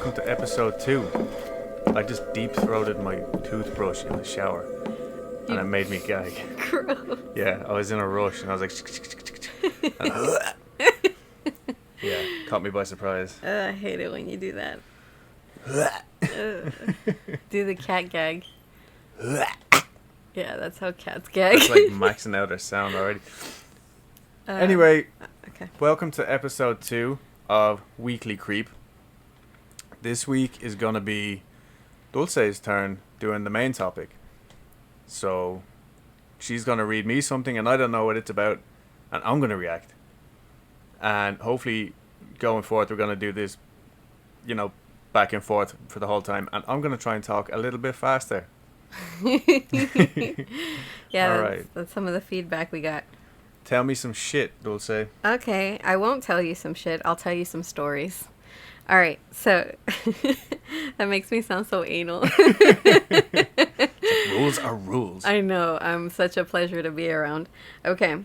welcome to episode 2. I just deep-throated my toothbrush in the shower, and it made me gag. Gross. Yeah, I was in a rush, and I was like... yeah, caught me by surprise. I hate it when you do that. Do the cat gag. Yeah, that's how cats gag. It's like maxing out their sound already. Anyway, okay. Welcome to episode 2 of Weekly Creep. This week is going to be Dulce's turn doing the main topic. So, she's going to read me something and I don't know what it's about, and I'm going to react. And hopefully, going forward, we're going to do this, back and forth for the whole time. And I'm going to try and talk a little bit faster. Yeah, all right. That's some of the feedback we got. Tell me some shit, Dulce. Okay, I won't tell you some shit. I'll tell you some stories. All right, so that makes me sound so anal. Rules are rules. I know. I'm such a pleasure to be around. Okay.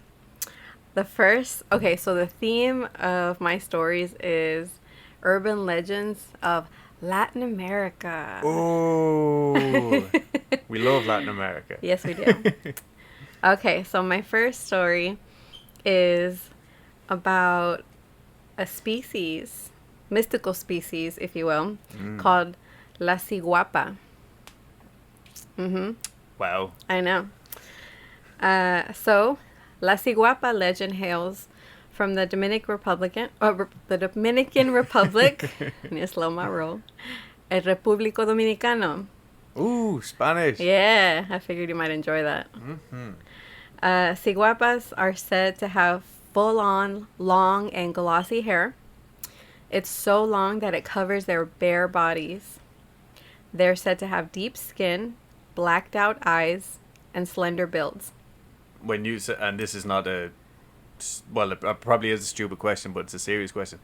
So the theme of my stories is urban legends of Latin America. Oh, we love Latin America. Yes, we do. Okay, so my first story is about a species, mystical species, if you will, called La Ciguapa. Wow. I know. So, La Ciguapa legend hails from the Dominican Republic. Let me slow my roll. El Repúblico Dominicano. Ooh, Spanish. Yeah, I figured you might enjoy that. Ciguapas are said to have full-on, long, and glossy hair. It's so long that it covers their bare bodies. They're said to have deep skin, blacked-out eyes, and slender builds. When you say, and this is not it probably is a stupid question, but it's a serious question.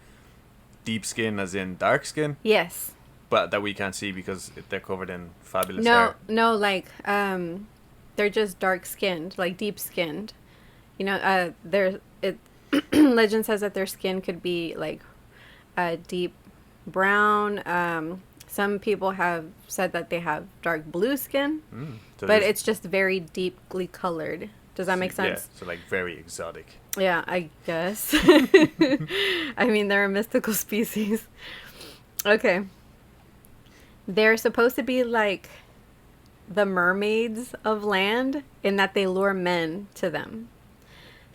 Deep skin as in dark skin? Yes. But that we can't see because they're covered in fabulous hair. No, like, they're just dark-skinned, like deep-skinned. Legend says that their skin could be like deep brown. Some people have said that they have dark blue skin, but it's just very deeply colored. Does that make sense? Yeah, so like very exotic. Yeah, I guess. I mean, they're a mystical species. Okay. They're supposed to be like the mermaids of land in that they lure men to them.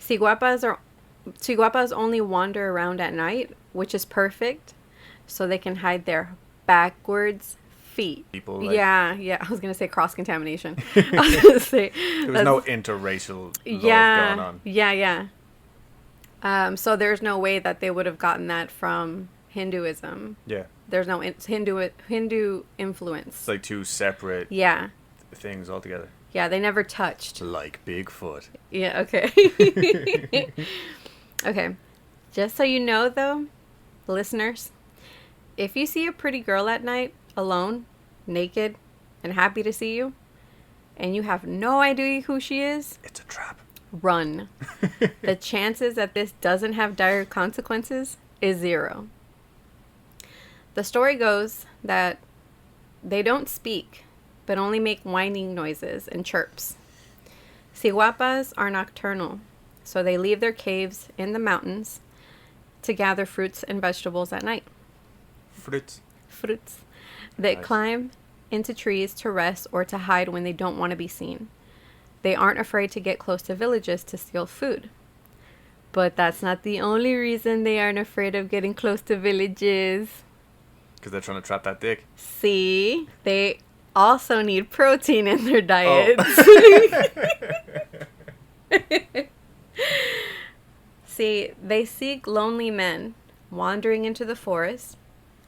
Ciguapas only wander around at night, which is perfect, so they can hide their backwards feet. People like, yeah. I was gonna say cross contamination. I was gonna say there was no interracial love going on. Yeah. So there's no way that they would have gotten that from Hinduism. Yeah. There's no Hindu influence. It's like two separate things altogether. Yeah, they never touched. Like Bigfoot. Yeah, okay. Okay. Just so you know, though, listeners, if you see a pretty girl at night, alone, naked, and happy to see you, and you have no idea who she is, it's a trap. Run. The chances that this doesn't have dire consequences is 0. The story goes that they don't speak, but only make whining noises and chirps. Ciguapas are nocturnal, so they leave their caves in the mountains to gather fruits and vegetables at night. Fruits. They climb into trees to rest or to hide when they don't want to be seen. They aren't afraid to get close to villages to steal food. But that's not the only reason they aren't afraid of getting close to villages. Because they're trying to trap that dick. See, they also need protein in their diets. See, they seek lonely men wandering into the forest,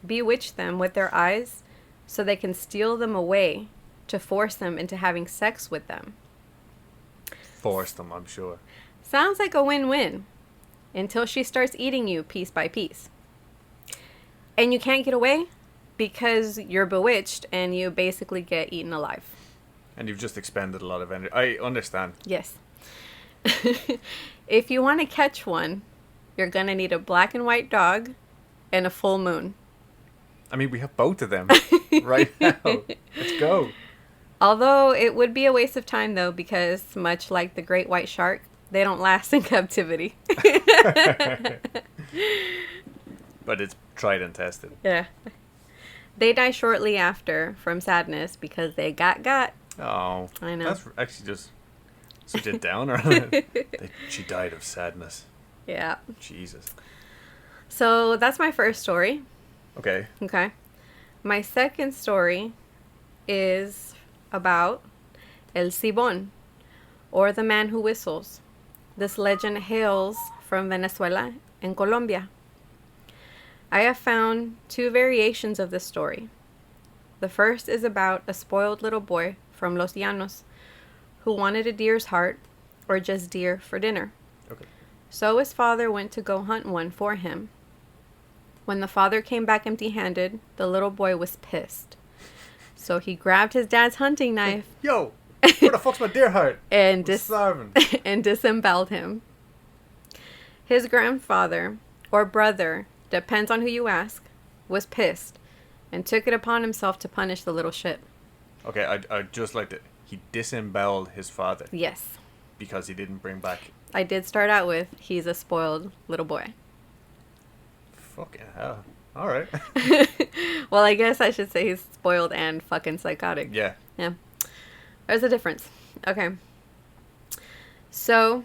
bewitch them with their eyes so they can steal them away to force them into having sex with them. Force them, I'm sure. Sounds like a win-win until she starts eating you piece by piece. And you can't get away because you're bewitched and you basically get eaten alive. And you've just expended a lot of energy. I understand. Yes. If you want to catch one, you're going to need a black and white dog and a full moon. I mean, we have both of them right now. Let's go. Although it would be a waste of time, though, because much like the great white shark, they don't last in captivity. But it's tried and tested. Yeah. They die shortly after from sadness because they got. Oh. I know. That's actually just such a downer. She died of sadness. Yeah. Jesus. So that's my first story. Okay. Okay. My second story is about El Sibon, or the man who whistles. This legend hails from Venezuela and Colombia. I have found two variations of this story. The first is about a spoiled little boy from Los Llanos who wanted a deer's heart, or just deer, for dinner. Okay. So his father went to go hunt one for him. When the father came back empty-handed, the little boy was pissed. So he grabbed his dad's hunting knife. Yo, where the fuck's my deer heart? and Starving. and disemboweled him. His grandfather, or brother, depends on who you ask, was pissed and took it upon himself to punish the little shit. Okay, I'd just like to... He disemboweled his father Yes. because he didn't bring back... I did start out with, he's a spoiled little boy. Fucking hell. All right. Well, I guess I should say he's spoiled and fucking psychotic. Yeah. Yeah. There's a difference. Okay. So,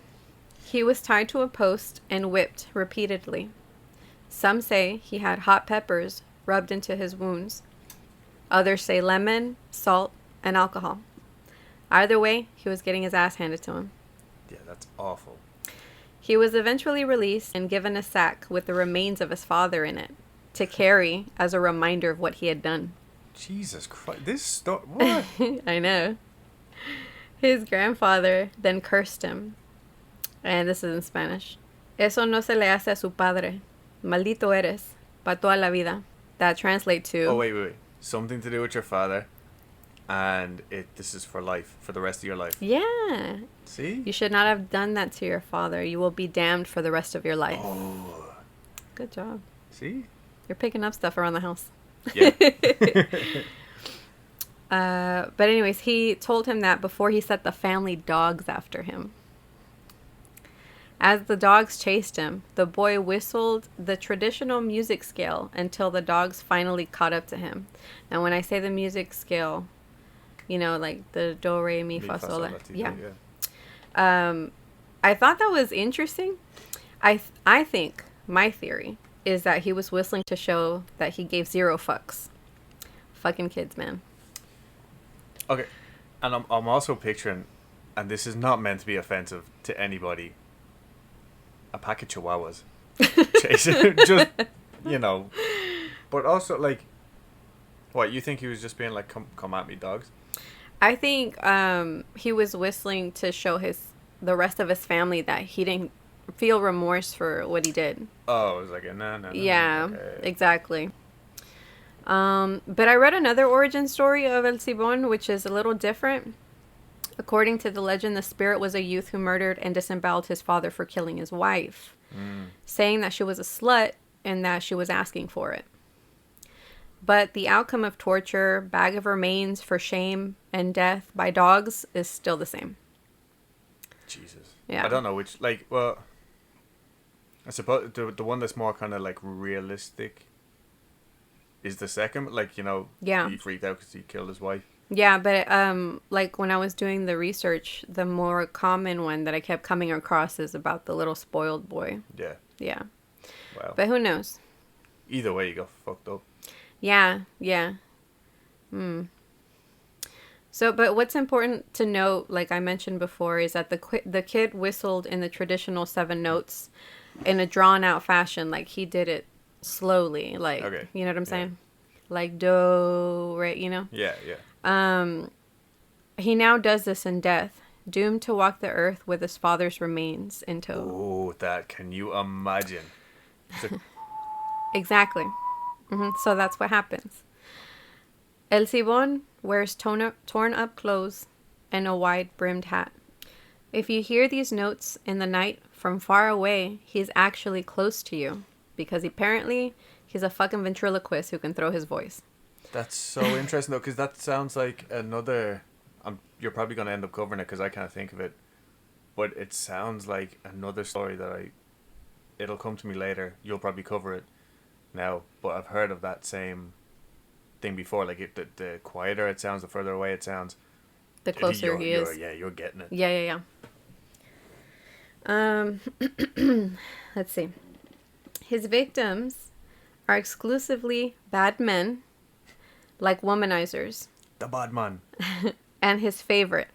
he was tied to a post and whipped repeatedly. Some say he had hot peppers rubbed into his wounds. Others say lemon, salt, and alcohol. Either way, he was getting his ass handed to him. Yeah, that's awful. He was eventually released and given a sack with the remains of his father in it to carry as a reminder of what he had done. Jesus Christ. This story... What? I know. His grandfather then cursed him. And this is in Spanish. Eso no se le hace a su padre. Maldito eres. Pa toda la vida. That translates to... Oh, wait. Something to do with your father. And this is for life. For the rest of your life. Yeah. See? You should not have done that to your father. You will be damned for the rest of your life. Oh. Good job. See? You're picking up stuff around the house. Yeah. But anyways, he told him that before he set the family dogs after him. As the dogs chased him, the boy whistled the traditional music scale until the dogs finally caught up to him. Now, when I say the music scale, you know, like the do, re, mi, fa, sol, la. Yeah. I thought that was interesting. I think my theory is that he was whistling to show that he gave zero fucks. Fucking kids, man. Okay. And I'm also picturing, and this is not meant to be offensive to anybody, a pack of chihuahuas chasing just, you know. But also, like, what, you think he was just being like, come at me, dogs? I think he was whistling to show the rest of his family that he didn't feel remorse for what he did. Oh, it was like, no. Yeah, okay. exactly. But I read another origin story of El Sibon, which is a little different. According to the legend, the spirit was a youth who murdered and disemboweled his father for killing his wife, saying that she was a slut and that she was asking for it. But the outcome of torture, bag of remains for shame, and death by dogs is still the same. Jesus. Yeah. I don't know which, like, well, I suppose the one that's more kind of like realistic is the second, like, you know, Yeah. he freaked out because he killed his wife. Yeah, but like when I was doing the research, the more common one that I kept coming across is about the little spoiled boy. Yeah. Yeah. Wow. But who knows? Either way, you got fucked up. Yeah. So, but what's important to note, like I mentioned before, is that the kid whistled in the traditional 7 notes in a drawn-out fashion. Like, he did it slowly. Like, Okay. You know what I'm saying? Like, do, right, you know? Yeah. He now does this in death, doomed to walk the earth with his father's remains in tow. Oh, that, can you imagine? Exactly. So that's what happens. El Sibon wears torn up clothes and a wide-brimmed hat. If you hear these notes in the night from far away, he's actually close to you, because apparently He's a fucking ventriloquist who can throw his voice. That's so interesting, though, because that sounds like another... you're probably going to end up covering it because I can't think of it. But it sounds like another story that it'll come to me later. You'll probably cover it now. But I've heard of that same thing before. Like, the quieter it sounds, the further away it sounds. The closer he is. You're getting it. Yeah. Let's see. His victims are exclusively bad men, like womanizers. The bad man. And his favorite,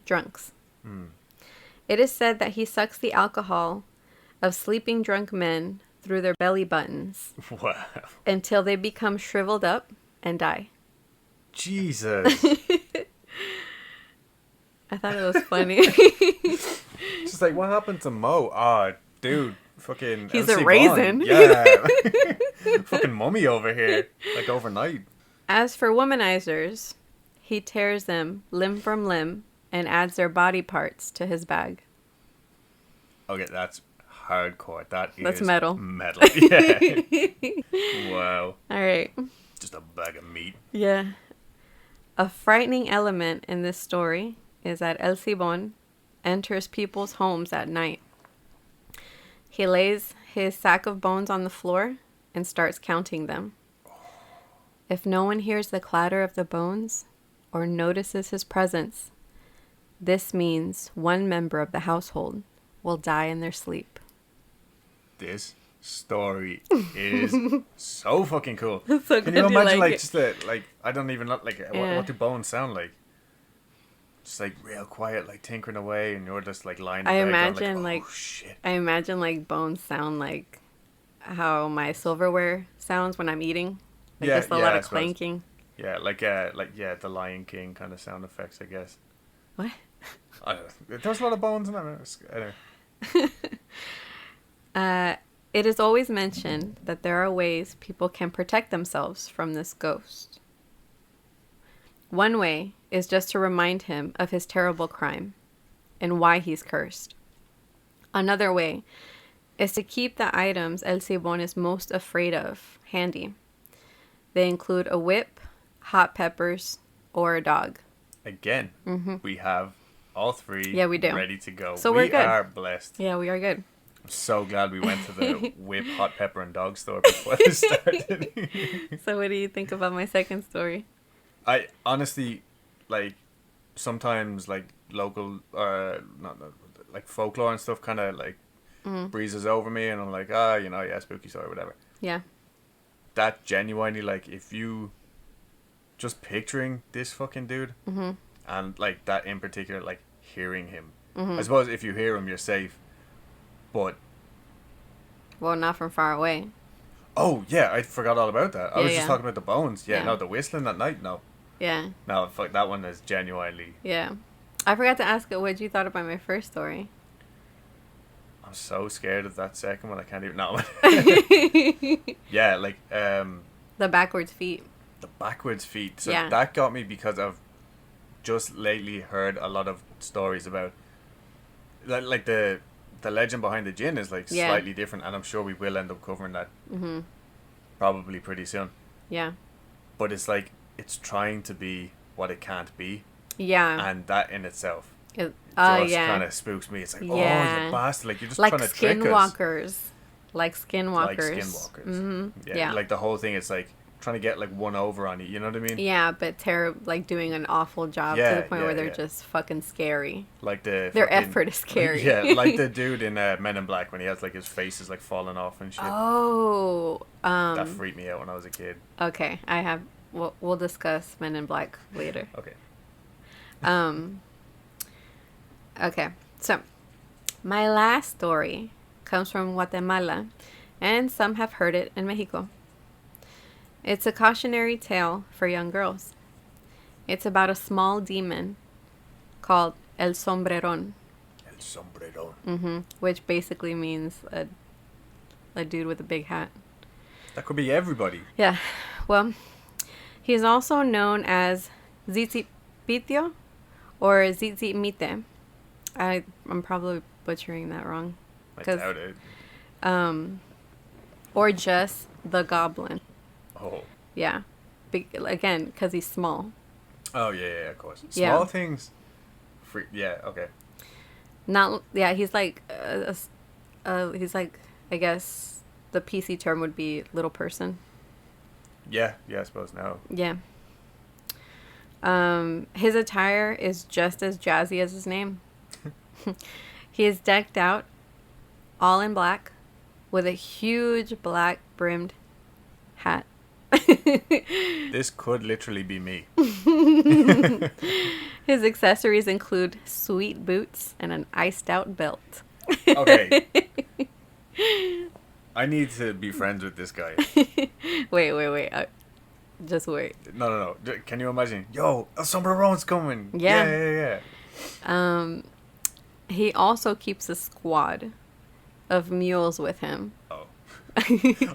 drunks. It is said that he sucks the alcohol of sleeping drunk men through their belly buttons. Wow. Until they become shriveled up and die. Jesus. I thought it was funny. Just like, what happened to Mo? Oh, dude. Fucking He's LC a raisin. Bond. Yeah. Fucking mummy over here. Like overnight. As for womanizers, he tears them limb from limb and adds their body parts to his bag. Okay, that's hardcore. That's metal. Metal, yeah. Wow. All right. Just a bag of meat. Yeah. A frightening element in this story is that El Cibon enters people's homes at night. He lays his sack of bones on the floor and starts counting them. If no one hears the clatter of the bones or notices his presence, this means one member of the household will die in their sleep. This story is so fucking cool. So Can you imagine, like just the, I don't even know, Yeah. what do bones sound like? Just like real quiet, like tinkering away, and you're just like lying in I bed imagine going, like oh shit. I imagine like bones sound like how my silverware sounds when I'm eating. Like just a lot I of suppose. clanking. Yeah, the Lion King kind of sound effects, I guess. What? I don't know. There's a lot of bones in that. Anyway. It is always mentioned that there are ways people can protect themselves from this ghost. One way is just to remind him of his terrible crime and why he's cursed. Another way is to keep the items El Cibon is most afraid of handy. They include a whip, hot peppers, or a dog. Again, we have all three Yeah, we do. ready to go. So we we're good. are blessed. Yeah, we are good. I'm so glad we went to the whip, hot pepper, and dog store before this started. So what do you think about my second story? I honestly, sometimes local, like folklore and stuff kind of breezes over me, and I'm like, yeah, spooky story, whatever. Yeah. That genuinely, if you just picturing this fucking dude, and that in particular, hearing him. I suppose if you hear him, you're safe, but. Well, not from far away. Oh yeah, I forgot all about that. I was just talking about the bones. Yeah, Yeah. no, the whistling at night, no. Yeah. No, fuck, that one is genuinely. Yeah. I forgot to ask what you thought about my first story. I'm so scared of that second one. I can't even know. Yeah, The backwards feet. the backwards feet. So Yeah. that got me because I've just lately heard a lot of stories about the legend behind the gin is Yeah. slightly different, and I'm sure we will end up covering that probably pretty soon. Yeah. But it's trying to be what it can't be, Yeah. and that in itself It, just yeah. kind of spooks me. It's like, oh, Yeah. you bastard! You're just Like trying to trick us. skinwalkers. Like Like skinwalkers. skinwalkers. Yeah. The whole thing is trying to get one over on you. You know what I mean? Yeah, but doing an awful job to Yeah, the point where they're yeah. just fucking scary. Their Their effort is scary. Yeah, like the dude in Men in Black when he has his face is falling off and shit. Oh. That freaked me out when I was a kid. Okay. We'll discuss Men in Black later. Okay. Okay. So, my last story comes from Guatemala, and some have heard it in Mexico. It's a cautionary tale for young girls. It's about a small demon called El Sombreron. El Sombreron. Which basically means a dude with a big hat. That could be everybody. Yeah. Well, he's also known as Zitzipitio or Zitzimite. I'm probably butchering that wrong. I doubt it. or just the goblin. Oh. Yeah. Again, because he's small. Oh, yeah, of course. Yeah. Small things. Yeah, okay. He's like, I guess the PC term would be little person. Yeah, I suppose now. Yeah. His attire is just as jazzy as his name. He is decked out, all in black, with a huge black brimmed hat. This could literally be me. His accessories include sweet boots and an iced out belt. Okay. I need to be friends with this guy. Wait. Just wait. No. Can you imagine? Yo, El Sombrerone's coming. Yeah. Yeah. He also keeps a squad of mules with him. Oh. I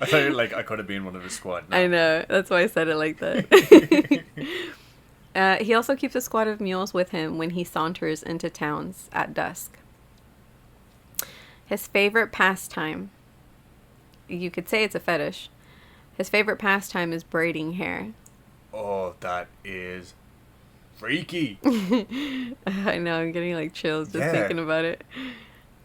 thought like I could have been one of his squad now. I know. That's why I said it like that. He also keeps a squad of mules with him when he saunters into towns at dusk. His favorite pastime, you could say it's a fetish. His favorite pastime is braiding hair. Oh, that is freaky. I know, I'm getting like chills just thinking about it.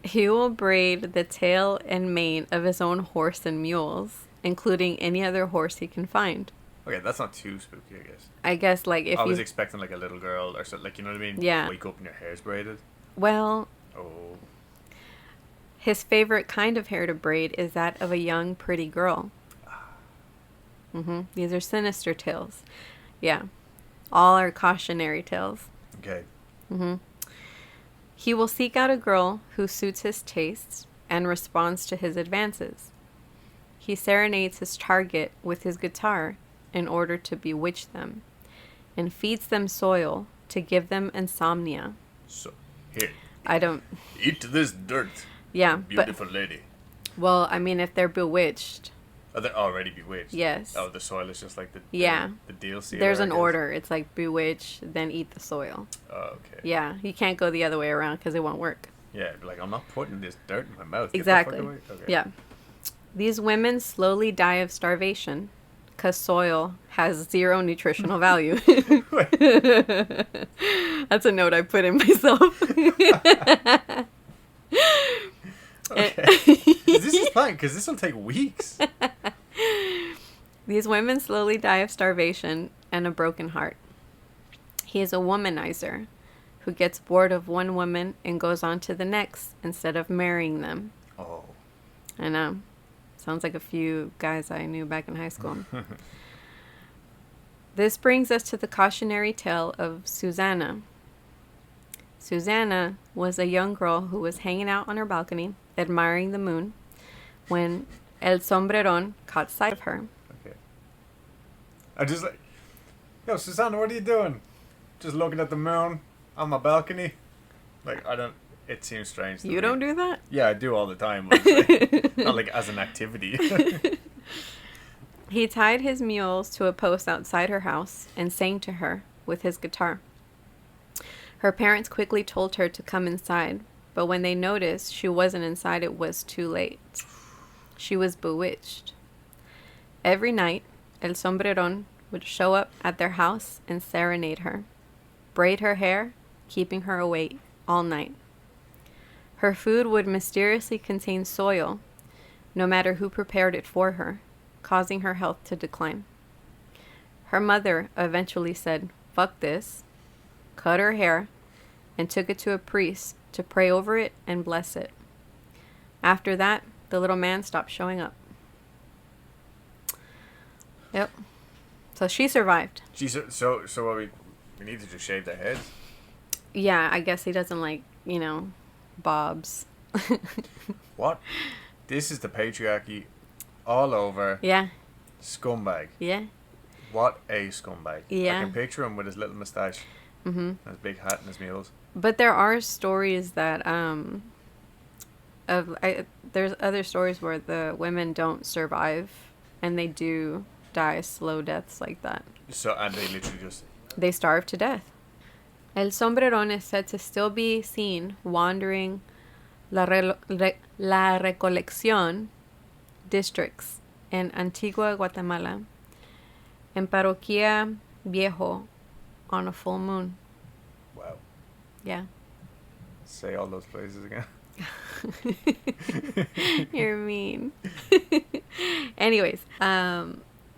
He will braid the tail and mane of his own horse and mules, including any other horse he can find. Okay, that's not too spooky, I guess. I guess like if I was expecting like a little girl or something, like, you know what I mean? Yeah. Wake up and your hair's braided. Well, Oh. his favorite kind of hair to braid is that of a young, pretty girl. These are sinister tales. Yeah. All are cautionary tales. Okay. He will seek out a girl who suits his tastes and responds to his advances. He serenades his target with his guitar in order to bewitch them, and feeds them soil to give them insomnia. So, here. I don't... Eat this dirt. Yeah, Beautiful lady. Well, I mean, if they're bewitched... Oh, they're already bewitched. Yes. Oh, the soil is just like the DLC. There's an order. It's like bewitch, then eat the soil. Oh, okay. Yeah, you can't go the other way around because it won't work. Yeah, like, I'm not putting this dirt in my mouth. Exactly. Get the fuck away. Okay. Yeah. These women slowly die of starvation because soil has zero nutritional value. That's a note I put in myself. Okay. This is fine because this will take weeks. These women slowly die of starvation and a broken heart. He is a womanizer who gets bored of one woman and goes on to the next instead of marrying them. Oh. I know. Sounds like a few guys I knew back in high school. This brings us to the cautionary tale of Susanna. Susanna was a young girl who was hanging out on her balcony, admiring the moon, when El Sombreron caught sight of her. Okay. I'm just like, yo, Susanna, what are you doing? Just looking at the moon on my balcony? Like, it seems strange to me. You don't do that? Yeah, I do all the time. Like, not like as an activity. He tied his mules to a post outside her house and sang to her with his guitar. Her parents quickly told her to come inside, but when they noticed she wasn't inside, it was too late. She was bewitched. Every night, El Sombreron would show up at their house and serenade her, braid her hair, keeping her awake all night. Her food would mysteriously contain soil, no matter who prepared it for her, causing her health to decline. Her mother eventually said, "Fuck this," cut her hair, and took it to a priest to pray over it and bless it. After that, the little man stopped showing up. Yep. So she survived. So what we need to just shave their heads? Yeah, I guess he doesn't like, bobs. What? This is the patriarchy all over. Yeah. Scumbag. Yeah. What a scumbag. Yeah. I can picture him with his little moustache. And his big hat and his mules. But there are stories that there's other stories where the women don't survive and they do die slow deaths like that. So, and they literally just... They starve to death. El Sombreron is said to still be seen wandering La Recolección districts in Antigua, Guatemala, in Parroquia Viejo on a full moon. Wow. Yeah. Say all those places again. You're mean. Anyways,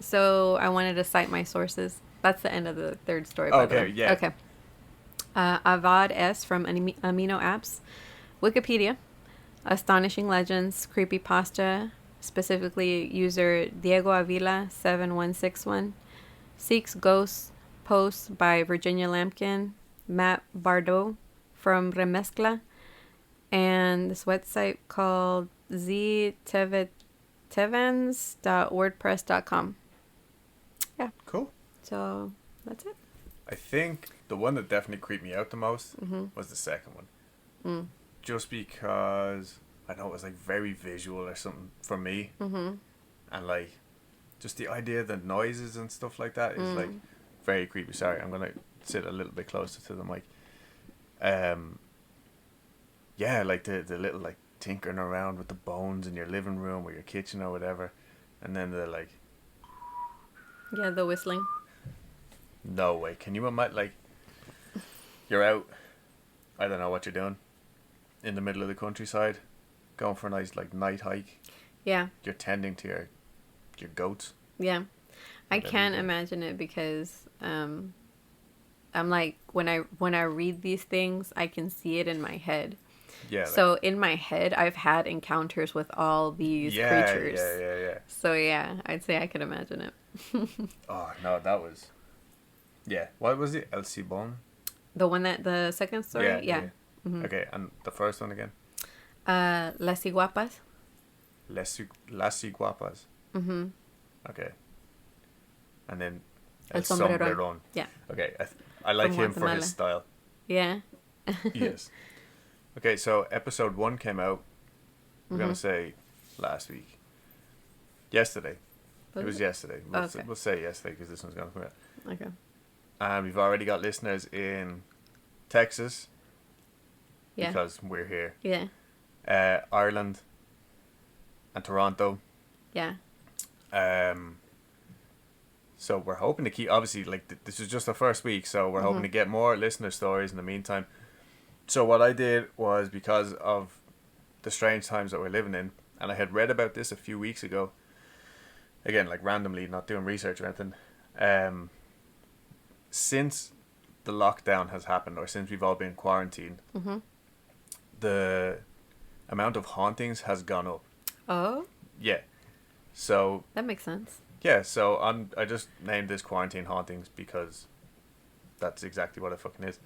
so I wanted to cite my sources. That's the end of the third story, by the way. Yeah. Okay. Avad S. from Amino Apps, Wikipedia, Astonishing Legends, Creepypasta, specifically user Diego Avila 7161, Seeks Ghosts, posts by Virginia Lampkin, Matt Bardot from Remezcla, and this website called ztevans.wordpress.com. Yeah. Cool. So that's it. I think the one that definitely creeped me out the most was the second one. Just because I know it was like very visual or something for me. And like just the idea of the noises and stuff like that is like very creepy. Sorry, I'm going to sit a little bit closer to the mic. Yeah, like the little like tinkering around with the bones in your living room or your kitchen or whatever. And then the like... Yeah, the whistling. No way. Can you imagine, like, you're out, I don't know what you're doing, in the middle of the countryside, going for a nice, like, night hike. Yeah. You're tending to your goats. Yeah. I can't imagine it because I'm like, when I read these things, I can see it in my head. Yeah. So like, in my head, I've had encounters with all these creatures. Yeah. So yeah, I'd say I could imagine it. Oh, no, that was... Yeah. What was it? El Cibon? The second story? Yeah. Mm-hmm. Okay, and the first one again? Las Iguapas. Las Iguapas. Mm-hmm. Okay. And then El Sombrerón. Yeah. Okay, I like From him for Guatemala. his style. Yeah. Yes. Okay, so episode 1 came out, we're going to say last week. Yesterday. It was yesterday. We'll say yesterday because this one's going to come out. Okay. And we've already got listeners in Texas. Yeah. Because we're here. Yeah. Ireland and Toronto. Yeah. So we're hoping to keep, obviously, like, this is just the first week, so we're hoping to get more listener stories in the meantime. So what I did was, because of the strange times that we're living in, and I had read about this a few weeks ago, again, like randomly, not doing research or anything, since the lockdown has happened, or since we've all been quarantined, the amount of hauntings has gone up. Oh? Yeah. So... That makes sense. Yeah, so I just named this Quarantine Hauntings because that's exactly what it fucking is.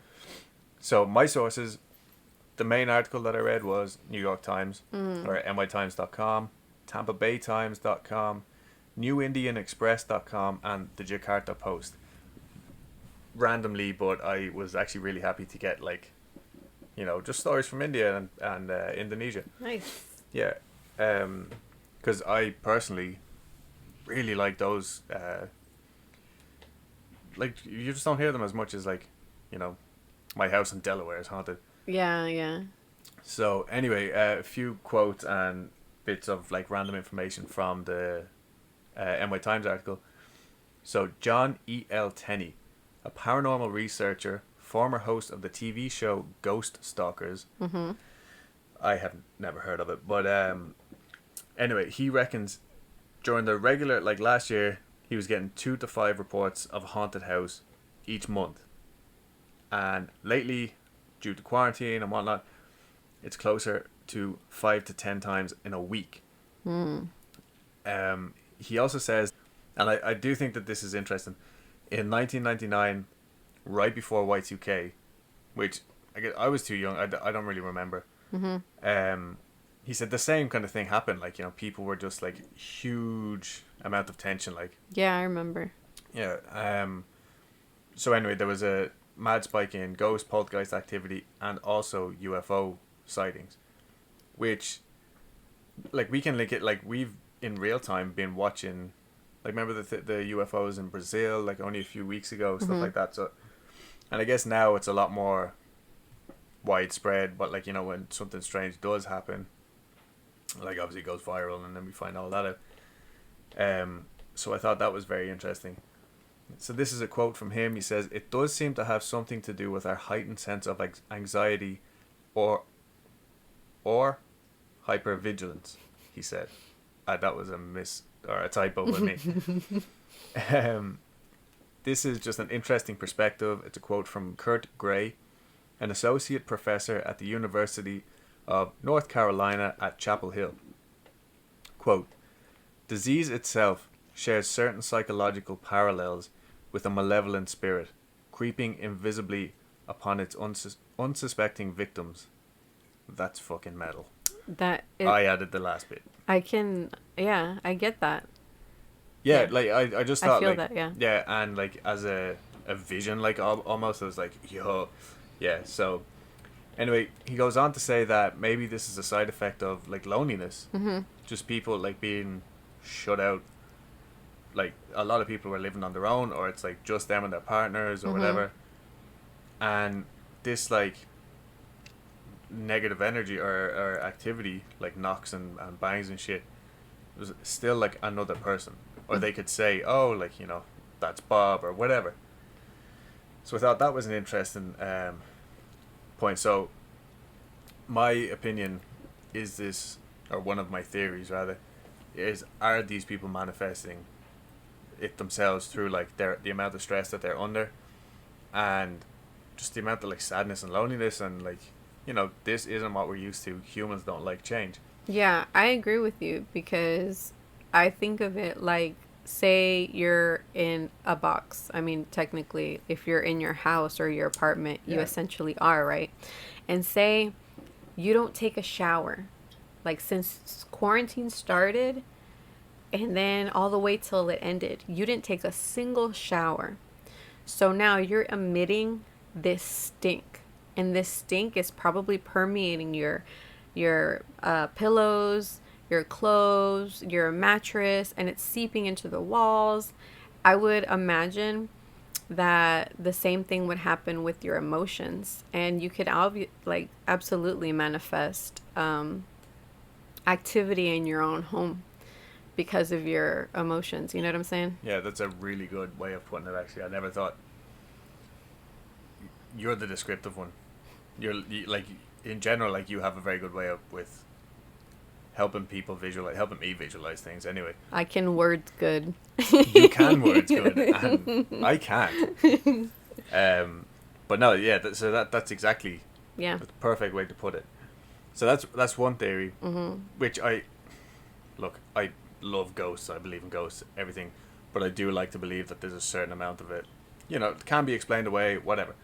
So my sources, the main article that I read was New York Times, or nytimes.com, tampabaytimes.com, newindianexpress.com, and the Jakarta Post. Randomly, but I was actually really happy to get, like, you know, just stories from India and Indonesia. Nice. Yeah, because I personally really like those, like, you just don't hear them as much as, like, you know, my house in Delaware is haunted. Yeah. So anyway, a few quotes and bits of, like, random information from the NY Times article. So John E.L. Tenney, a paranormal researcher, former host of the TV show Ghost Stalkers. I have never heard of it, but anyway, he reckons during the regular, like last year, he was getting 2 to 5 reports of a haunted house each month. And lately, due to quarantine and whatnot, it's closer to 5 to 10 times in a week. He also says, and I do think that this is interesting, in 1999, right before Y2K, which I was too young, I don't really remember. He said the same kind of thing happened. Like, you know, people were just like huge amount of tension. Like, Yeah, I remember. yeah. So anyway, there was a mad spike in ghost, poltergeist activity, and also UFO sightings, which, like, we can link it. Like, we've in real time been watching. Like, remember the UFOs in Brazil, like, only a few weeks ago, stuff like that. So, and I guess now it's a lot more widespread. But, like, you know, when something strange does happen, like, obviously it goes viral, and then we find all that out. So I thought that was very interesting. So this is a quote from him. He says, "It does seem to have something to do with our heightened sense of anxiety, or or hypervigilance." He said, "That was a typo with me." um, this is just an interesting perspective. It's a quote from Kurt Gray, an associate professor at the University of North Carolina at Chapel Hill. Quote, "Disease itself shares certain psychological parallels with a malevolent spirit, creeping invisibly upon its unsuspecting victims." That's fucking metal. I added the last bit. I get that. Yeah, like I just thought, I feel like, that, yeah. Yeah, and like as a vision, like almost, I was like, yo, yeah. So anyway, he goes on to say that maybe this is a side effect of like loneliness, just people like being shut out. Like a lot of people were living on their own, or it's like just them and their partners or whatever, and this like negative energy or activity, like knocks and bangs and shit, was still like another person. Or they could say, oh, like, that's Bob or whatever. So I thought that was an interesting point. So my opinion is this, or one of my theories rather, is, are these people manifesting it themselves through like the amount of stress that they're under, and just the amount of like sadness and loneliness, and like, this isn't what we're used to. Humans don't like change. Yeah, I agree with you, because I think of it like, say you're in a box. I mean, technically, if you're in your house or your apartment, you essentially are, right? And say you don't take a shower, like since quarantine started, and then all the way till it ended, you didn't take a single shower. So now you're emitting this stink, and this stink is probably permeating your pillows, your clothes, your mattress, and it's seeping into the walls. I would imagine that the same thing would happen with your emotions, and you could absolutely manifest activity in your own home because of your emotions. You know what I'm saying? Yeah, that's a really good way of putting it, actually. I never thought. You're the descriptive one. You like, in general, like, you have a very good way with helping me visualize things anyway. I can words good. You can words good, and I can't. But no, yeah, that's that's exactly the perfect way to put it. So that's one theory, which I love ghosts. I believe in ghosts, everything, but I do like to believe that there's a certain amount of it, it can be explained away, whatever.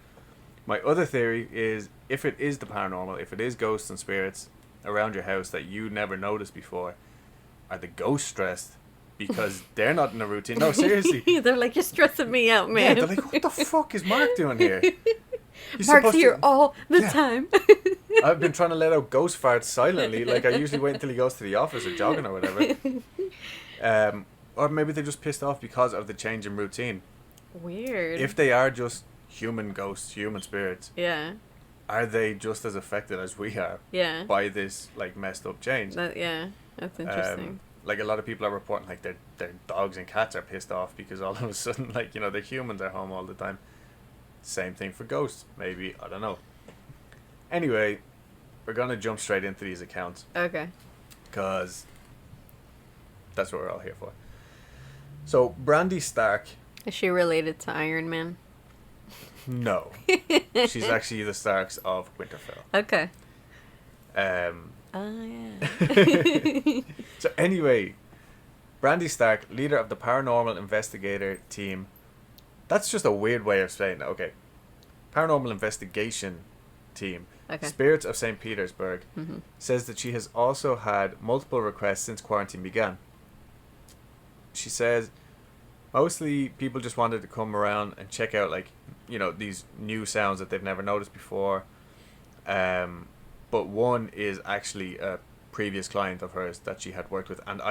My other theory is, if it is the paranormal, if it is ghosts and spirits around your house that you never noticed before, are the ghosts stressed because they're not in a routine? No, seriously. They're like, you're stressing me out, man. Yeah, they're like, what the fuck is Mark doing here? Mark's here all the time. I've been trying to let out ghost farts silently. Like, I usually wait until he goes to the office or jogging or whatever. Or maybe they're just pissed off because of the change in routine. Weird. If they are just human ghosts, human spirits, are they just as affected as we are by this like messed up change? That's interesting. Like, a lot of people are reporting like their dogs and cats are pissed off because all of a sudden, like, their humans are home all the time. Same thing for ghosts, maybe, I don't know. Anyway, we're gonna jump straight into these accounts. Okay. Because that's what we're all here for. So, Brandy Stark. Is she related to Iron Man? No. She's actually the Starks of Winterfell. Okay. Oh, yeah. So, anyway, Brandy Stark, leader of the paranormal investigator team. That's just a weird way of saying it. Okay. Paranormal investigation team. Okay. Spirits of St. Petersburg, says that she has also had multiple requests since quarantine began. She says mostly people just wanted to come around and check out, like, these new sounds that they've never noticed before. But one is actually a previous client of hers that she had worked with, and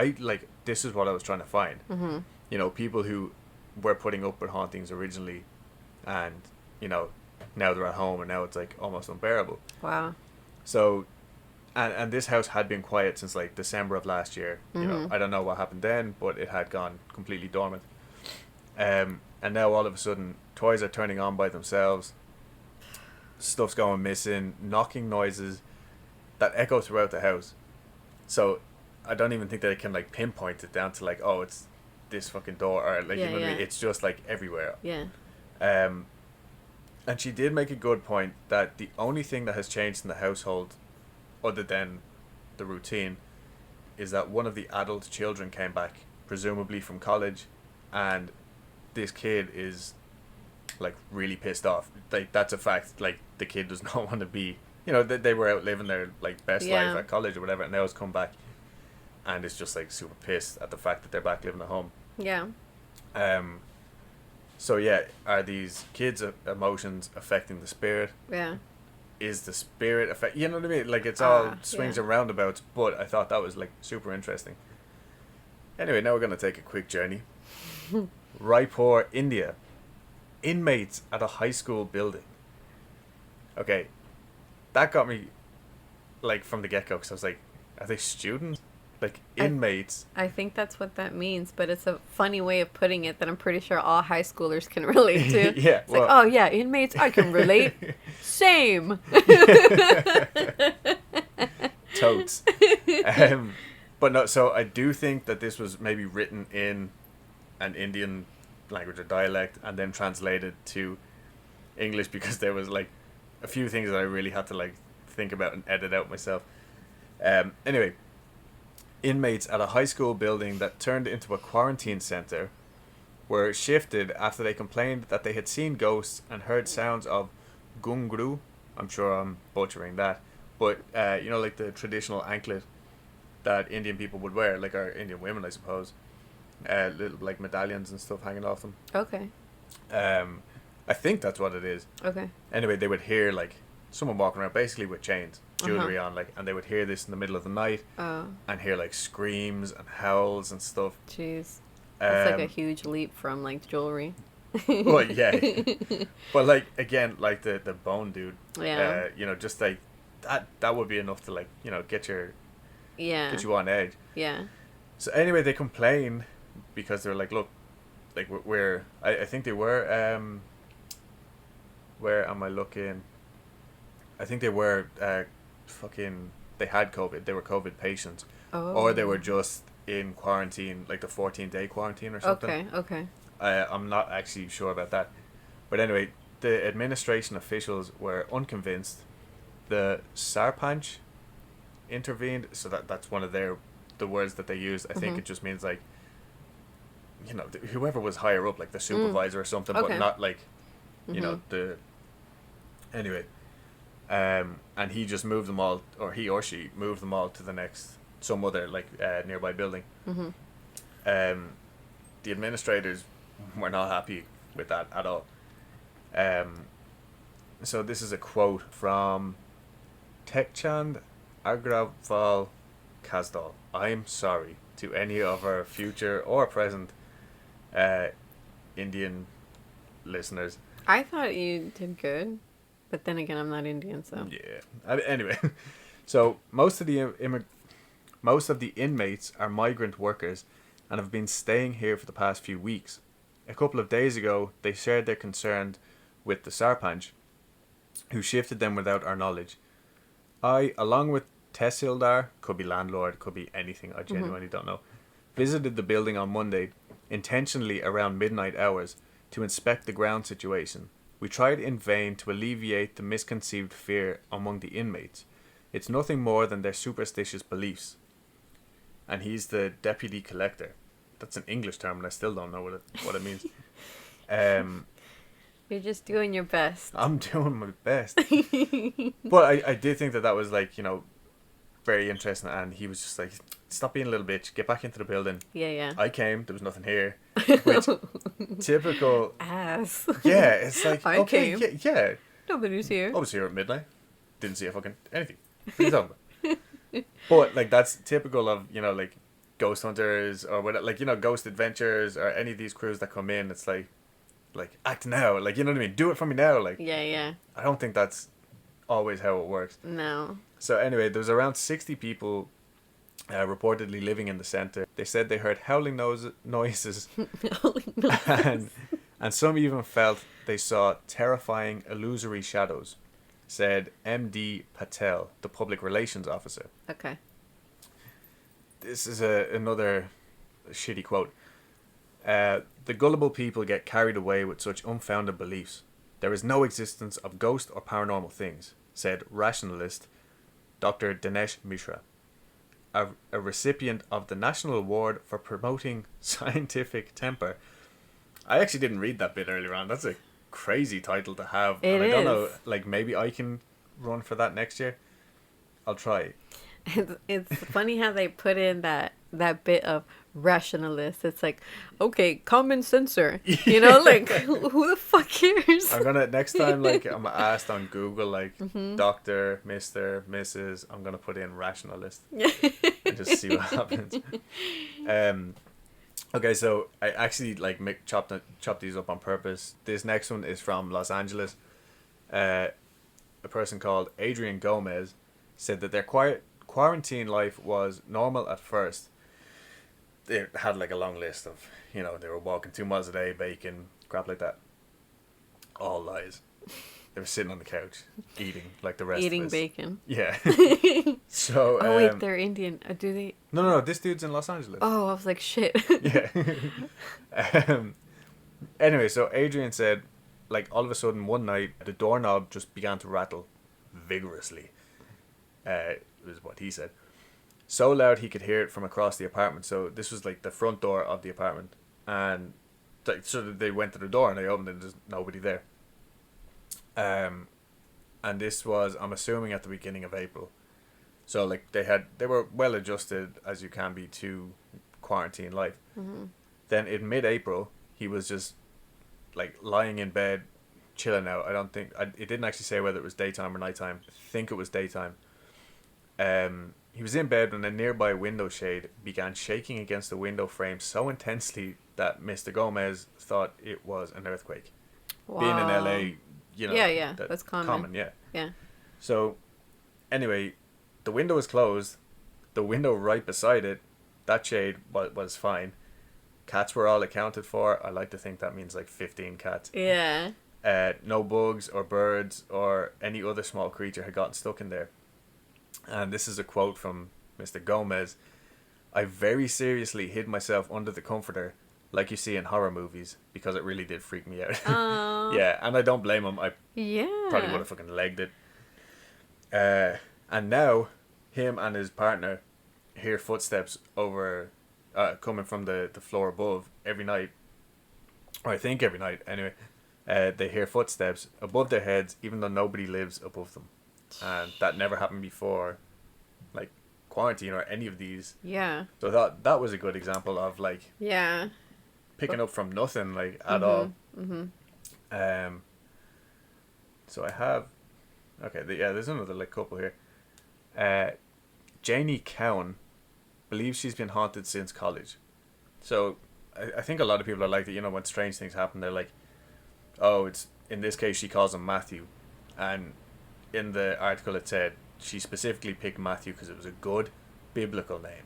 this is what I was trying to find. People who were putting up with hauntings originally, and now they're at home, and now it's like almost unbearable. Wow. So, and this house had been quiet since like December of last year. You know, I don't know what happened then, but it had gone completely dormant. And now all of a sudden, toys are turning on by themselves. Stuff's going missing, knocking noises that echo throughout the house. So I don't even think that I can like pinpoint it down to like, oh, it's this fucking door, or like, you know what I mean? It's just like everywhere. Yeah. And she did make a good point that the only thing that has changed in the household, other than the routine, is that one of the adult children came back, presumably from college, and this kid is like really pissed off. Like, that's a fact. Like, the kid does not want to be, you know, they were out living their like best life at college or whatever, and now it's come back and it's just like super pissed at the fact that they're back living at home. Yeah. So yeah, are these kids' emotions affecting the spirit? Yeah. Is the spirit affect? You know what I mean? Like, it's all swings and roundabouts. But I thought that was like super interesting. Anyway, now we're gonna take a quick journey. Raipur, India. Inmates at a high school building. Okay, that got me like from the get go, because I was like, are they students? Like, inmates. I think that's what that means, but it's a funny way of putting it that I'm pretty sure all high schoolers can relate to. Yeah, it's like, oh yeah, inmates, I can relate. Same. Totes. But no, so I do think that this was maybe written in an Indian language or dialect and then translated to English, because there was like a few things that I really had to like think about and edit out myself. Anyway, inmates at a high school building that turned into a quarantine center were shifted after they complained that they had seen ghosts and heard sounds of gungru. I'm sure I'm butchering that, but you know, like the traditional anklet that Indian people would wear, like our Indian women, I suppose. Little like medallions and stuff hanging off them. Okay. I think that's what it is. Okay. Anyway, they would hear like someone walking around basically with chains, jewelry on, like, and they would hear this in the middle of the night and hear like screams and howls and stuff. Jeez. That's like a huge leap from like jewelry. Well, yeah. But like, again, like the bone dude. Yeah. You know, just like that would be enough to like, you know, get you on edge. Yeah. So anyway, they complain because they're like, look, like I think they were where am I looking? I think they were they had COVID. They were COVID patients. Oh. Or they were just in quarantine, like the 14-day quarantine or something. Okay. I'm not actually sure about that. But anyway, the administration officials were unconvinced. The Sarpanch intervened, so that's one of the words that they use. I think it just means like, you know, whoever was higher up, like the supervisor or something, but not like, you know, anyway. And he just moved them all, or he or she moved them all to some other like nearby building. The administrators were not happy with that at all. So this is a quote from Tekchand Agrawal Kasdal. I'm sorry to any of our future or present Indian listeners. I thought you did good, but then again, I'm not Indian, so. Yeah. Anyway, so most of the inmates are migrant workers and have been staying here for the past few weeks. A couple of days ago, they shared their concern with the Sarpanch, who shifted them without our knowledge. I, along with Tehsildar, could be landlord, could be anything, I genuinely don't know, visited the building on Monday, intentionally around midnight hours, to inspect the ground situation. We tried in vain to alleviate the misconceived fear among the inmates. It's nothing more than their superstitious beliefs. And he's the deputy collector. That's an English term, and I still don't know what it means. You're just doing your best. I'm doing my best. But I did think that was like, you know, very interesting, and he was just like, stop being a little bitch, get back into the building. Yeah. I came, there was nothing here. Which, typical ass. Yeah, it's like, I okay, came. yeah. Nobody's here. I was here at midnight. Didn't see a fucking anything. What are you talking about? But like, that's typical of, you know, like ghost hunters or what, like, you know, ghost adventures or any of these crews that come in. It's like act now, like, you know what I mean, do it for me now. Like, yeah. I don't think that's always how it works. No. So anyway, there was around 60 people reportedly living in the center. They said they heard howling noises, and some even felt they saw terrifying illusory shadows, said M.D. Patel, the public relations officer. Okay. This is another shitty quote. The gullible people get carried away with such unfounded beliefs. There is no existence of ghost or paranormal things, said rationalist Dr. Dinesh Mishra, a recipient of the National Award for Promoting Scientific Temper. I actually didn't read that bit earlier on. That's a crazy title to have. It and I don't know, is. like, maybe I can run for that next year. I'll try. It's funny how they put in that bit of rationalist. It's like, okay, common sensor. You know, like, who the fuck cares? I'm gonna, next time, like, I'm asked on Google, like, Doctor, Mr., Mrs., I'm gonna put in rationalist and just see what happens. Okay, so I actually, like, chopped these up on purpose. This next one is from Los Angeles. A person called Adrian Gomez said that their quarantine life was normal at first. They had like a long list of, you know, they were walking 2 miles a day, bacon, crap like that. All lies. They were sitting on the couch eating like the rest Eating of us. bacon. Yeah. So. Oh wait, they're Indian. Do they? No. This dude's in Los Angeles. Oh, I was like, shit. Yeah. Anyway, so Adrian said, like, all of a sudden one night the doorknob just began to rattle vigorously. Was what he said. So loud he could hear it from across the apartment. So this was like the front door of the apartment, and so they went to the door and they opened it and there's nobody there. And this was, I'm assuming, at the beginning of April. So like they were well adjusted as you can be to quarantine life. Mm-hmm. Then in mid-April he was just like lying in bed chilling out. It didn't actually say whether it was daytime or nighttime. I think it was daytime. He was in bed when a nearby window shade began shaking against the window frame so intensely that Mr. Gomez thought it was an earthquake. Wow. Being in LA, you know. Yeah, that's common. Yeah. Yeah. So, anyway, the window was closed. The window right beside it, that shade was fine. Cats were all accounted for. I like to think that means like 15 cats. Yeah. No bugs or birds or any other small creature had gotten stuck in there. And this is a quote from Mr. Gomez. I very seriously hid myself under the comforter, like you see in horror movies, because it really did freak me out. Yeah, and I don't blame him. I probably would have fucking legged it. And now, him and his partner hear footsteps over, coming from the floor above every night. Or I think every night, anyway. They hear footsteps above their heads, even though nobody lives above them. And that never happened before, like, quarantine or any of these. Yeah. So that was a good example of, like, Yeah. picking up from nothing, like, at all. Mm-hmm. So I have, okay, there's another, like, couple here. Janie Cowan believes she's been haunted since college. So I think a lot of people are like that, you know, when strange things happen, they're like, oh, it's, in this case, she calls him Matthew. And in the article it said she specifically picked Matthew because it was a good biblical name.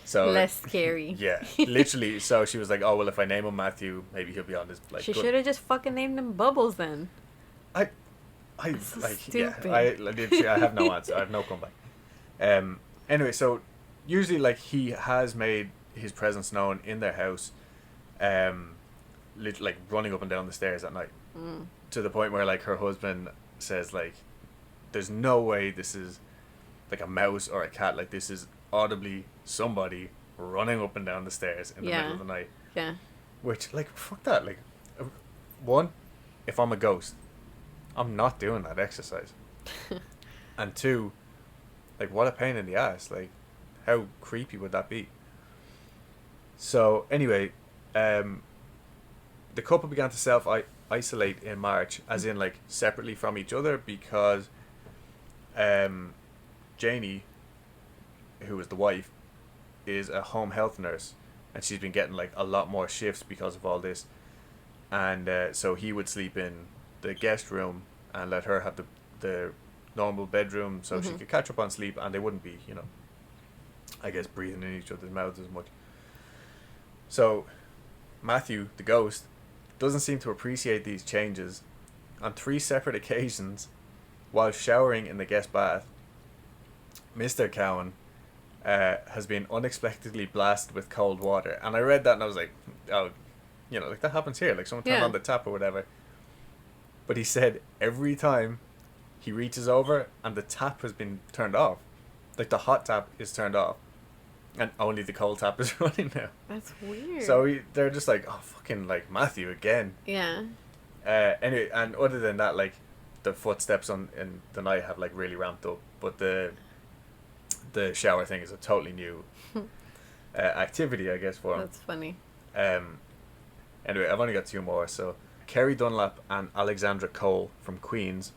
So less scary. Yeah, literally. So she was like, oh, well, if I name him Matthew, maybe he'll be on this, like, she should have just fucking named him Bubbles then. I so like, stupid. yeah, I have no answer. I have no comeback. Anyway, so usually, like, he has made his presence known in their house, like, running up and down the stairs at night, to the point where, like, her husband says, like, there's no way this is like a mouse or a cat, like, this is audibly somebody running up and down the stairs in the middle of the night. Yeah. Which, like, fuck that. Like, one, if I'm a ghost, I'm not doing that exercise. And two, like, what a pain in the ass. Like, how creepy would that be? So anyway, the couple began to self-isolate in March, as in, like, separately from each other, because Janie, who was the wife, is a home health nurse, and she's been getting, like, a lot more shifts because of all this. And so he would sleep in the guest room and let her have the the normal bedroom so she could catch up on sleep, and they wouldn't be, I guess, breathing in each other's mouths as much. So Matthew, the ghost, doesn't seem to appreciate these changes. On 3 separate occasions, while showering in the guest bath, Mr. Cowan has been unexpectedly blasted with cold water. And I read that and I was like, oh, like that happens here. Like someone turned on the tap or whatever. But he said every time he reaches over and the tap has been turned off. Like the hot tap is turned off. And only the cold tap is running now. That's weird. So they're just like, oh, fucking, like, Matthew again. Yeah. Anyway, and other than that, like, the footsteps in the night have, like, really ramped up. But the shower thing is a totally new activity, I guess, for him. That's funny. Anyway, I've only got 2 more. So, Kerry Dunlap and Alexandra Cole from Queens.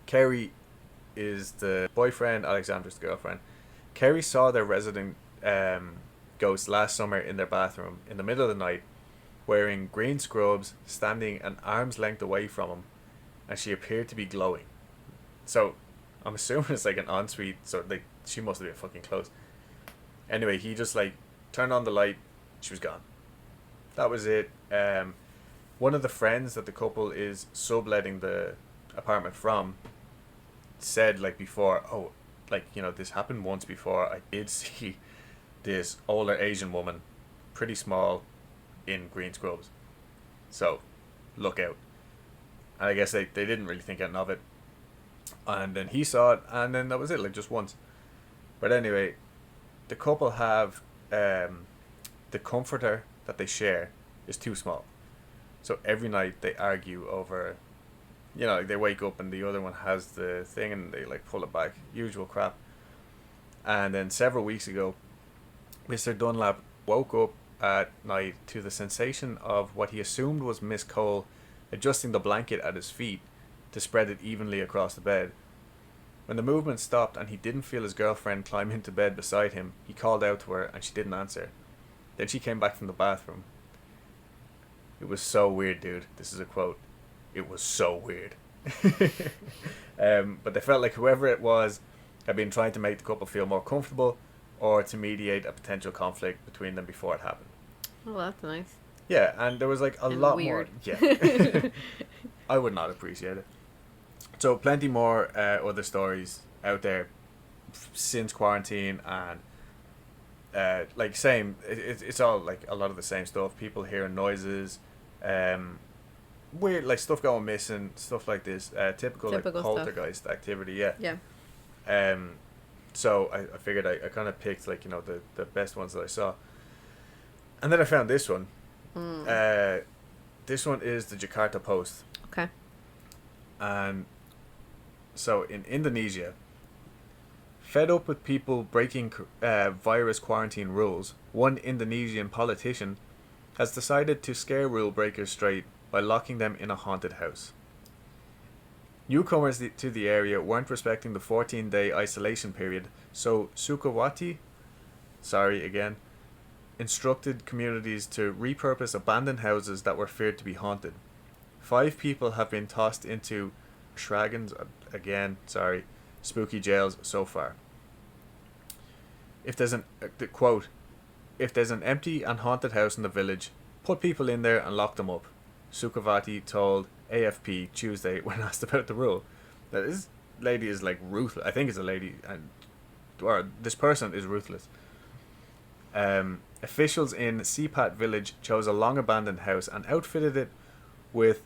Kerry is the boyfriend, Alexandra's the girlfriend. Kerry saw their resident ghost last summer in their bathroom in the middle of the night, wearing green scrubs, standing an arm's length away from him, and she appeared to be glowing. So, I'm assuming it's like an ensuite, so like she must have been fucking close. Anyway, he just like turned on the light, she was gone. That was it. One of the friends that the couple is subletting the apartment from said like before, oh, like, this happened once before. I did see this older Asian woman, pretty small, in green scrubs. So, look out. And I guess they didn't really think anything of it. And then he saw it, and then that was it, like, just once. But anyway, the couple have, the comforter that they share is too small. So every night they argue over, like they wake up and the other one has the thing and they like pull it back. Usual crap. And then several weeks ago, Mr. Dunlap woke up at night to the sensation of what he assumed was Miss Cole adjusting the blanket at his feet to spread it evenly across the bed. When the movement stopped and he didn't feel his girlfriend climb into bed beside him, he called out to her and she didn't answer. Then she came back from the bathroom. It was so weird, dude. This is a quote. It was so weird. But they felt like whoever it was had been trying to make the couple feel more comfortable or to mediate a potential conflict between them before it happened. Well, that's nice. Yeah, and there was like a lot weird. more. Yeah. I would not appreciate it. So plenty more other stories out there since quarantine, and like same, it's all like a lot of the same stuff. People hearing noises, weird like stuff going missing, stuff like this. Typical like poltergeist stuff. Activity. Yeah. Yeah. So I figured I kind of picked like the best ones that I saw, and then I found this one. This one is the Jakarta Post. Okay. And so in Indonesia, fed up with people breaking virus quarantine rules, one Indonesian politician has decided to scare rule breakers straight by locking them in a haunted house. Newcomers to the area weren't respecting the 14-day isolation period, so Sukawati, instructed communities to repurpose abandoned houses that were feared to be haunted. 5 people have been tossed into Shragans, spooky jails so far. If there's if there's an empty and haunted house in the village, put people in there and lock them up, Sukhavati told AFP Tuesday when asked about the rule. Now, this lady is like ruthless. I think it's a lady, or this person is ruthless. Officials in Sipat village chose a long abandoned house and outfitted it with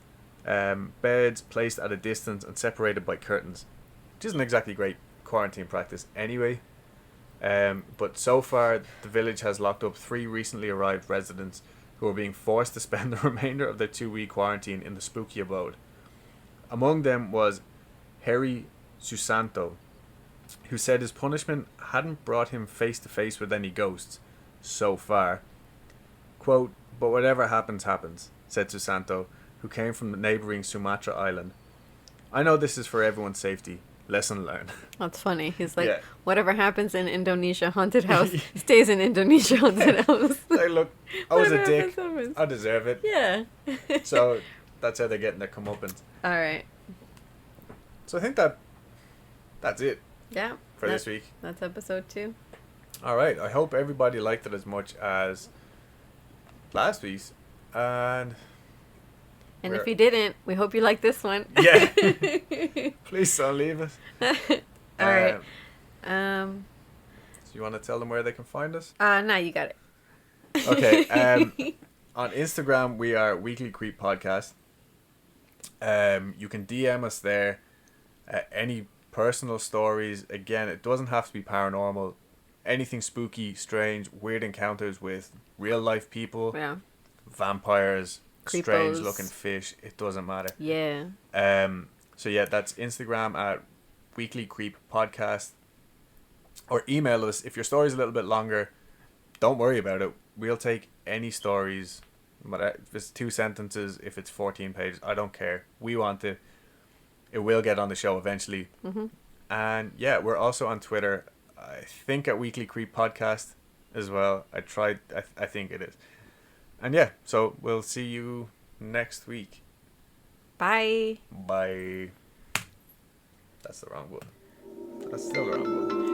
beds placed at a distance and separated by curtains, which isn't exactly great quarantine practice anyway. But so far, the village has locked up 3 recently arrived residents who are being forced to spend the remainder of their 2-week quarantine in the spooky abode. Among them was Harry Susanto, who said his punishment hadn't brought him face to face with any ghosts so far. Quote, "But whatever happens, happens," said Susanto, who came from the neighbouring Sumatra island. "I know this is for everyone's safety. Lesson learned." That's funny. He's like, Yeah. Whatever happens in Indonesia haunted house stays in Indonesia haunted house. Hey, look, I was a Whatever dick. happens. I deserve it. Yeah. So that's how they're getting their comeuppance. All right. So I think that's it Yeah. for this week. That's episode 2. All right. I hope everybody liked it as much as last week's. And if you didn't, we hope you like this one. Yeah. Please don't leave us. All right. So you want to tell them where they can find us? No, you got it. Okay. On Instagram, we are Weekly Creep Podcast. You can DM us there. Any personal stories. Again, it doesn't have to be paranormal. Anything spooky, strange, weird encounters with real life people. Yeah. Vampires, Creepos. strange looking fish. It doesn't matter. Yeah. So yeah, that's Instagram at Weekly Creep Podcast. Or email us if your story's a little bit longer. Don't worry about it. We'll take any stories. If it's 2 sentences, if it's 14 pages, I don't care. We want it. It will get on the show eventually. Mm-hmm. And yeah, we're also on Twitter. I think at Weekly Creep Podcast as well. I think it is. And yeah, so we'll see you next week. Bye. Bye. That's the wrong one. That's still the wrong one.